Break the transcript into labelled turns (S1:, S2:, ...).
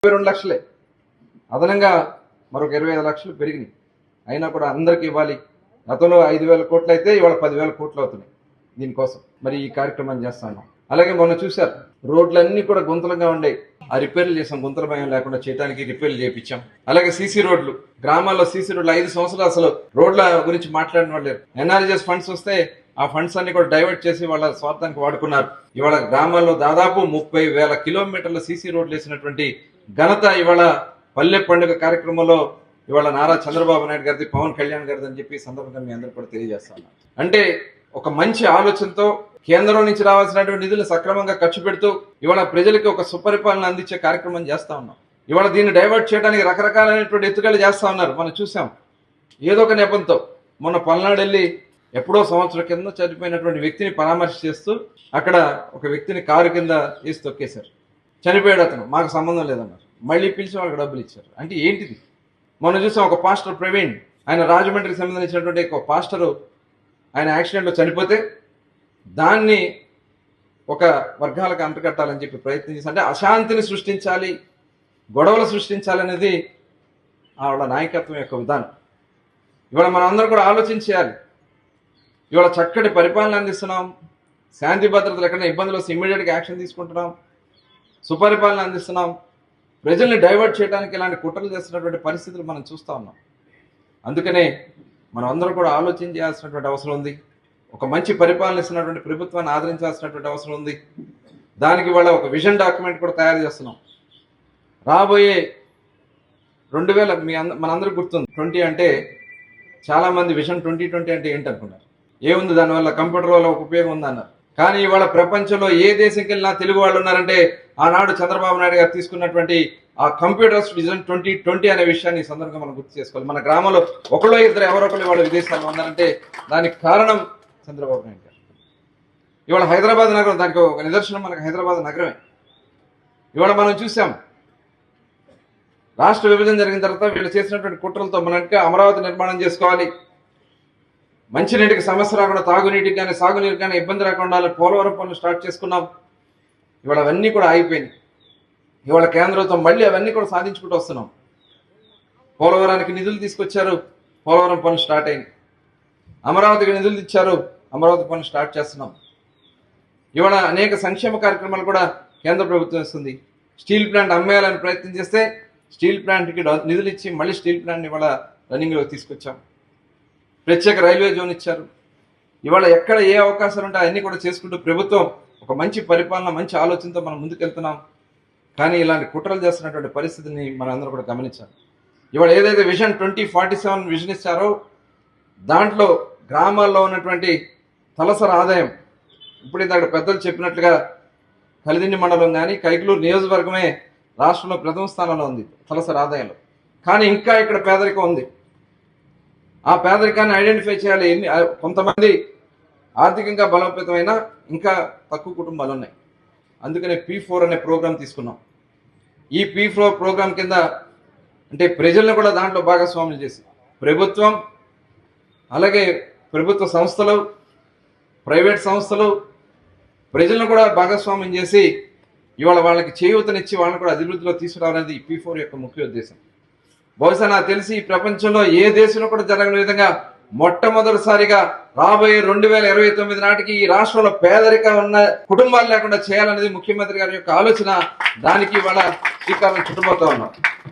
S1: 2 లక్షలే, అదనంగా మరొక 25 లక్షలు పెరిగినాయి. అయినా కూడా అందరికి ఇవ్వాలి. గతంలో 5,000 కోట్లు అయితే ఇవాళ 10,000 కోట్లు అవుతున్నాయి. దీనికోసం మరి ఈ కార్యక్రమం చేస్తాను. అలాగే మొన్న చూశారు, రోడ్లన్నీ కూడా గుంతలుగా ఉండేవి, ఆ రిపేర్లు చేసాం. గుంతల భయం లేకుండా చేయడానికి రిపేర్లు చేయించాం. అలాగే సీసీ రోడ్లు, గ్రామాల్లో సీసీ రోడ్లు 5 సంవత్సరాలు అసలు రోడ్ల గురించి మాట్లాడిన వాళ్ళు లేరు. ఎన్ఆర్జీఎస్ ఫండ్స్ వస్తే ఆ ఫండ్స్ అన్ని కూడా డైవర్ట్ చేసి వాళ్ళ స్వార్థానికి వాడుకున్నారు. ఇవాళ గ్రామాల్లో దాదాపు 30,000 కిలోమీటర్ల సీసీ రోడ్లు వేసినటువంటి ఘనత ఇవాళ పల్లె పండుగ కార్యక్రమంలో ఇవాళ నారా చంద్రబాబు నాయుడు గారిది, పవన్ కళ్యాణ్ గారిది అని చెప్పి సందర్భంగా మీ అందరూ కూడా తెలియజేస్తాను. అంటే ఒక మంచి ఆలోచనతో కేంద్రం నుంచి రావాల్సినటువంటి నిధులు సక్రమంగా ఖర్చు పెడుతూ ఇవాళ ప్రజలకి ఒక సుపరిపాలన అందించే కార్యక్రమం చేస్తా ఉన్నాం. ఇవాళ దీన్ని డైవర్ట్ చేయడానికి రకరకాలైనటువంటి ఎత్తుగడలు చేస్తా ఉన్నారు. మనం చూసాం ఏదో ఒక నెపంతో. మొన్న పల్నాడు వెళ్ళి ఎప్పుడో సంవత్సరం కింద చనిపోయినటువంటి వ్యక్తిని పరామర్శ చేస్తూ అక్కడ ఒక వ్యక్తిని కారు కింద వేసి తొక్కేశారు. చనిపోయాడు అతను, మాకు సంబంధం లేదన్నారు. మళ్ళీ పిలిచి వాళ్ళకి డబ్బులు ఇచ్చారు. అంటే ఏంటిది? మొన్న చూసాం ఒక పాస్టర్ ప్రవీణ్, ఆయన రాజమండ్రికి సంబంధించినటువంటి ఒక పాస్టరు, ఆయన యాక్సిడెంట్లో చనిపోతే దాన్ని ఒక వర్గాలకు అంటగట్టాలని చెప్పి ప్రయత్నం చేసి, అంటే అశాంతిని సృష్టించాలి, గొడవలు సృష్టించాలనేది ఆవిడ నాయకత్వం యొక్క విధానం. ఇవాళ మనం అందరం కూడా ఆలోచించేయాలి. ఇవాళ చక్కటి పరిపాలన అందిస్తున్నాం, శాంతి భద్రతలు ఎక్కడైనా ఇబ్బందులు వస్తే ఇమ్మీడియట్గా యాక్షన్ తీసుకుంటున్నాం, సుపరిపాలన అందిస్తున్నాం. ప్రజల్ని డైవర్ట్ చేయడానికి ఇలాంటి కుట్రలు చేస్తున్నటువంటి పరిస్థితులు మనం చూస్తూ ఉన్నాం. అందుకనే మనం అందరూ కూడా ఆలోచన చేయాల్సినటువంటి అవసరం ఉంది. ఒక మంచి పరిపాలన ఇస్తున్నటువంటి ప్రభుత్వాన్ని ఆదరించాల్సినటువంటి అవసరం ఉంది. దానికి ఇవాళ ఒక విజన్ డాక్యుమెంట్ కూడా తయారు చేస్తున్నాం. రాబోయే 2000 మనందరికీ గుర్తుంది, 20 అంటే చాలామంది విజన్ 2020 అంటే ఏంటనుకున్నారు. ఏముంది దానివల్ల? కంప్యూటర్ వల్ల ఒక ఉపయోగం ఉందన్నారు. కానీ ఇవాళ ప్రపంచంలో ఏ దేశంకి వెళ్ళినా తెలుగు వాళ్ళు ఉన్నారంటే ఆనాడు చంద్రబాబు నాయుడు గారు తీసుకున్నటువంటి ఆ కంప్యూటర్స్ విజన్ 2020 అనే విషయాన్ని ఈ సందర్భంగా మనం గుర్తు చేసుకోవాలి. మన గ్రామంలో ఒకళ్ళో ఇద్దరు ఎవరొకరు వాళ్ళు విదేశాల్లో ఉన్నారంటే దానికి కారణం చంద్రబాబు నాయుడు గారు. ఇవాళ హైదరాబాద్ నగరం దానికి ఒక నిదర్శనం. మనకు హైదరాబాద్ నగరమే. ఇవాళ మనం చూసాం, రాష్ట్ర విభజన జరిగిన తర్వాత వీళ్ళు చేసినటువంటి కుట్రలతో మనకి అమరావతి నిర్మాణం చేసుకోవాలి, మంచినీటికి సమస్య రాకుండా, తాగునీటికి కానీ సాగునీటికి కానీ ఇబ్బంది రాకుండా పోలవరం పనులు స్టార్ట్ చేసుకున్నాం. ఇవాళ అవన్నీ కూడా ఆగిపోయినాయి. ఇవాళ కేంద్రంతో మళ్ళీ అవన్నీ కూడా సాధించుకుంటూ వస్తున్నాం. పోలవరానికి నిధులు తీసుకొచ్చారు, పోలవరం పనులు స్టార్ట్ అయింది. అమరావతికి నిధులు ఇచ్చారు, అమరావతి పనులు స్టార్ట్ చేస్తున్నాం. ఇవాళ అనేక సంక్షేమ కార్యక్రమాలు కూడా కేంద్ర ప్రభుత్వం ఇస్తుంది. స్టీల్ ప్లాంట్ అమ్మేయాలని ప్రయత్నం చేస్తే స్టీల్ ప్లాంట్కి నిధులు ఇచ్చి మళ్ళీ స్టీల్ ప్లాంట్ని ఇవాళ రన్నింగ్లో తీసుకొచ్చాం. ప్రత్యేక రైల్వే జోన్ ఇచ్చారు. ఇవాళ ఎక్కడ ఏ అవకాశాలు ఉంటాయో అన్నీ కూడా చేసుకుంటూ ప్రభుత్వం ఒక మంచి పరిపాలన, మంచి ఆలోచనతో మనం ముందుకెళ్తున్నాం. కానీ ఇలాంటి కుట్రలు చేస్తున్నటువంటి పరిస్థితిని మనం అందరూ కూడా గమనించాలి. ఇవాళ ఏదైతే విజన్ 2047 విజన్ ఇచ్చారో దాంట్లో గ్రామాల్లో ఉన్నటువంటి తలసరి ఆదాయం, ఇప్పుడు ఇందాక పెద్దలు చెప్పినట్లుగా కలిదిండి మండలం కానీ కైకలూరు నియోజకవర్గమే రాష్ట్రంలో ప్రథమ స్థానంలో ఉంది తలసరి ఆదాయంలో. కానీ ఇంకా ఇక్కడ పేదరికం ఉంది. ఆ పేదరికాన్ని ఐడెంటిఫై చేయాలి. కొంతమంది ఆర్థికంగా బలోపేతమైన ఇంకా తక్కువ కుటుంబాలు ఉన్నాయి. అందుకనే P4 అనే ప్రోగ్రాం తీసుకున్నాం. ఈ P4 ప్రోగ్రాం కింద అంటే ప్రజలను కూడా దాంట్లో భాగస్వాములు చేసి ప్రభుత్వం, అలాగే ప్రభుత్వ సంస్థలు, ప్రైవేట్ సంస్థలు, ప్రజలను కూడా భాగస్వామ్యం చేసి ఇవాళ వాళ్ళకి చేయూతనిచ్చి వాళ్ళని కూడా అభివృద్ధిలో తీసుకురావాలనేది P4 యొక్క ముఖ్య ఉద్దేశం. బహుశా నాకు తెలిసి ఈ ప్రపంచంలో ఏ దేశంలో కూడా జరగని విధంగా మొట్టమొదటిసారిగా రాబోయే 2029 నాటికి ఈ రాష్ట్రంలో పేదరికం ఉన్న కుటుంబాలు లేకుండా చేయాలనేది ముఖ్యమంత్రి గారి యొక్క ఆలోచన. దానికి ఇవాళ శ్రీకారం చుట్టబోతా ఉన్నాం.